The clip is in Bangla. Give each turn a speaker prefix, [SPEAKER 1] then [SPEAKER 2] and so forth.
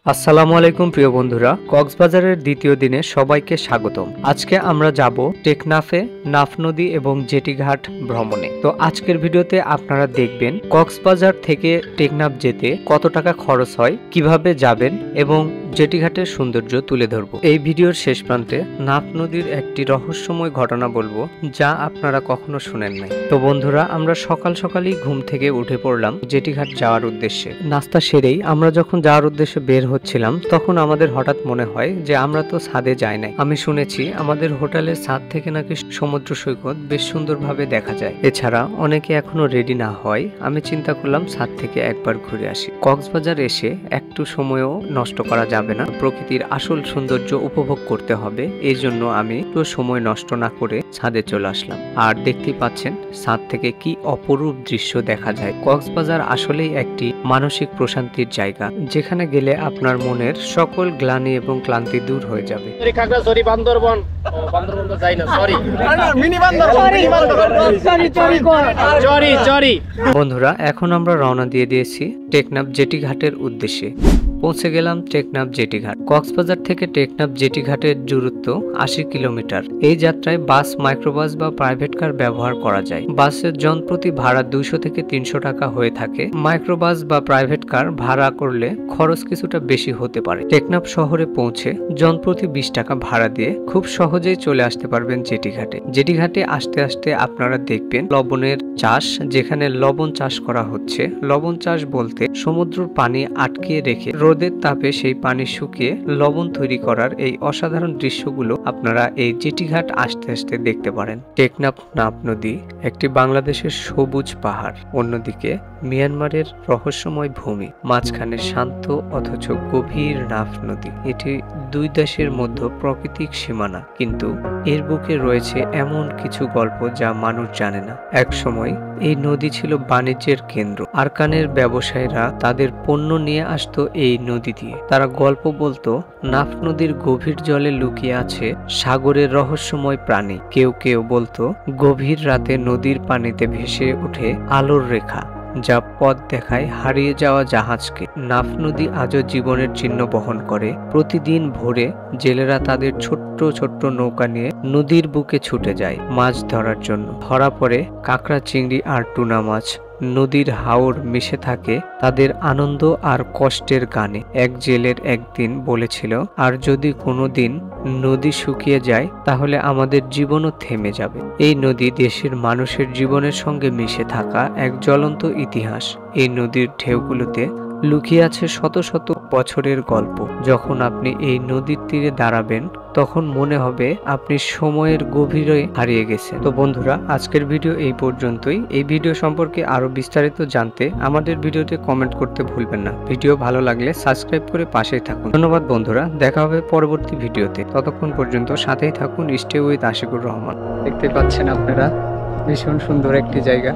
[SPEAKER 1] আসসালামু আলাইকুম প্রিয় বন্ধুরা, কক্সবাজারের দ্বিতীয় দিনে সবাইকে স্বাগতম। আজকে আমরা যাব টেকনাফে, নাফ নদী এবং জেটিঘাট ভ্রমণে। তো আজকের ভিডিওতে আপনারা দেখবেন কক্সবাজার থেকে টেকনাফ যেতে কত টাকা খরচ হয়, কিভাবে যাবেন এবং জেটিঘাটের সৌন্দর্য তুলে ধরব। এই ভিডিওর শেষ প্রান্তে নাফ নদীর একটি রহস্যময় ঘটনা বলবো, যা আপনারা কখনো শুনেন নাই। তো বন্ধুরা, আমরা সকাল সকালই ঘুম থেকে উঠে পড়লাম জেটিঘাট যাওয়ার উদ্দেশ্যে। নাস্তা সেরেই আমরা যখন যাওয়ার উদ্দেশ্যে বের হচ্ছিলাম, তখন আমাদের হঠাৎ মনে হয় যে আমরা তো ছাদে যাই নাই। আমি শুনেছি আমাদের হোটেলের ছাদ থেকে নাকি সমুদ্র সৈকত বেশ সুন্দরভাবে দেখা যায়। এছাড়া অনেকে এখনো রেডি না হয়। আমি চিন্তা করলাম ছাদ থেকে একবার ঘুরে আসি। কক্সবাজার এসে একটু সময়ও নষ্ট করা যাবে না, প্রকৃতির আসল সৌন্দর্য উপভোগ করতে হবে। এই জন্য আমি একটু সময় নষ্ট না করে ছাদে চলে আসলাম। আর দেখতেই পাচ্ছেন ছাদ থেকে কি অপরূপ দৃশ্য দেখা যায়। কক্সবাজার আসলেই একটি মানসিক প্রশান্তির জায়গা, যেখানে গেলে আপনার মনের সকল গ্লানি এবং ক্লান্তি দূর হয়ে যাবে। বন্ধুরা, এখন আমরা রওনা দিয়ে দিয়েছি টেকনাফ জেটিঘাটের উদ্দেশ্যে। পৌঁছে গেলাম টেকনাফ জেটিঘাট। কক্সবাজার থেকে টেকনাফ জেটিঘাটের দূরত্ব 80 কিলোমিটার। এই যাত্রায় বাস, মাইক্রোবাস বা প্রাইভেট কার ব্যবহার করা যায়। বাসের জনপ্রতি ভাড়া 200 থেকে 300 টাকা হয়ে থাকে। মাইক্রোবাস বা প্রাইভেট কার ভাড়া করলে খরচ কিছুটা বেশি হতে পারে। টেকনাফ শহরে পৌঁছে জনপ্রতি 20 টাকা ভাড়া দিয়ে খুব সহজেই চলে আসতে পারবেন জেটিঘাটে। জেটিঘাটে আসতে আসতে আপনারা দেখবেন লবণের চাষ, যেখানে লবণ চাষ করা হচ্ছে। লবণ চাষ বলতে সমুদ্রের পানি আটকে রেখে রোদের তাপে সেই পানি শুকিয়ে লবণ তৈরি করার এই অসাধারণ দৃশ্যগুলো আপনারা এই জেটিঘাট আসতে আসতে দেখতে পারেন। টেকনাফ নাফ নদী একটি বাংলাদেশের সবুজ পাহাড়, অন্যদিকে মিয়ানমারের রহস্যময় ভূমি, মাঝখানে শান্ত অথচ গভীর নাফ নদী। এটি দুই দেশের মধ্যে প্রাকৃতিক সীমানা, কিন্তু এর বুকে রয়েছে এমন কিছু গল্প যা মানুষ জানে না। এক সময় এই নদী ছিল বাণিজ্যের কেন্দ্র। আরাকানের ব্যবসায়ীরা তাদের পণ্য নিয়ে আসতো এই নদী দিয়ে। তারা গল্প বলতো নাফ নদীর গভীর জলে লুকিয়ে আছে সাগরের রহস্যময় প্রাণী। কেউ কেউ বলতো গভীর রাতে নদীর পানিতে ভেসে ওঠে আলোর রেখা, যা পথ দেখায় হারিয়ে যাওয়া জাহাজকে। নাফ নদী আজও জীবনের চিহ্ন বহন করে। প্রতিদিন ভোরে জেলেরা তাদের ছোট্ট ছোট্ট নৌকা নিয়ে নদীর বুকে ছুটে যায় মাছ ধরার জন্য। ধরা পড়ে কাঁকড়া, চিংড়ি আর টুনা মাছ। নদীর হাওর মিশে থাকে তাদের আনন্দ আর কষ্টের গানে। এক জেলের একদিন বলেছিল, আর যদি কোনোদিন নদী শুকিয়ে যায় তাহলে আমাদের জীবনও থেমে যাবে। এই নদী দেশের মানুষের জীবনের সঙ্গে মিশে থাকা এক জ্বলন্ত ইতিহাস। এই নদীর ঢেউগুলোতে লুকিয়ে আছে শত শত বছরের গল্প। যখন আপনি এই নদীর তীরে দাঁড়াবেন, তখন মনে হবে আপনি সময়ের গভীরে হারিয়ে গেছেন। তো বন্ধুরা, আজকের ভিডিও এই পর্যন্তই। এই ভিডিও সম্পর্কে আরো বিস্তারিত জানতে আমাদের ভিডিওতে কমেন্ট করতে ভুলবেন না। ভিডিও ভালো লাগলে সাবস্ক্রাইব করে পাশেই থাকুন। ধন্যবাদ বন্ধুরা, দেখা হবে পরবর্তী ভিডিওতে। ততক্ষণ পর্যন্ত সাথেই থাকুন। Stay with Ashikur Rahman. দেখতে পাচ্ছেন আপনারা ভীষণ সুন্দর একটি জায়গা।